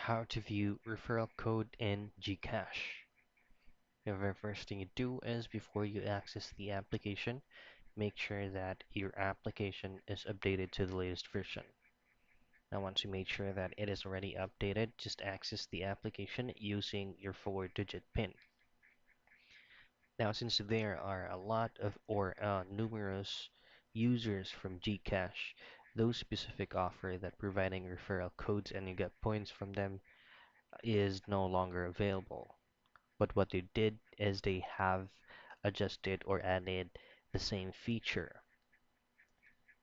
How to view referral code in Gcash. The very first thing you do is before you access the application, make sure that your application is updated to the latest version. Now, once you make sure that it is already updated, just access the application using your 4-digit PIN. Now, since there are a lot of or numerous users from Gcash, those specific offer that providing referral codes and you get points from them is no longer available. But what they did is they have adjusted or added the same feature.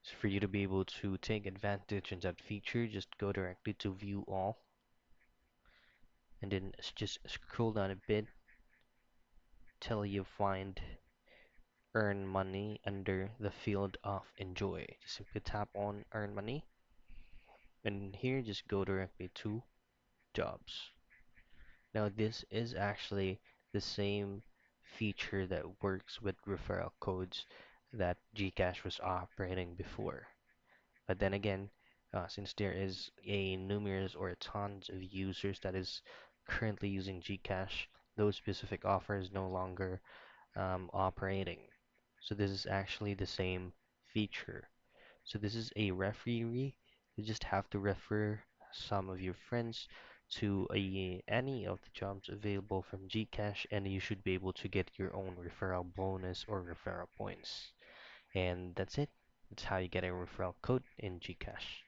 So for you to be able to take advantage of that feature, just go directly to view all and then just scroll down a bit till you find earn money under the field of enjoy. Just simply tap on earn money and here just go directly to jobs. Now this is actually the same feature that works with referral codes that Gcash was operating before. But then again, since there is a numerous or tons of users that is currently using Gcash, those specific offers no longer operating. So this is actually the same feature. So this is a referee. You just have to refer some of your friends to any of the jobs available from Gcash, and you should be able to get your own referral bonus or referral points. And that's it. That's how you get a referral code in Gcash.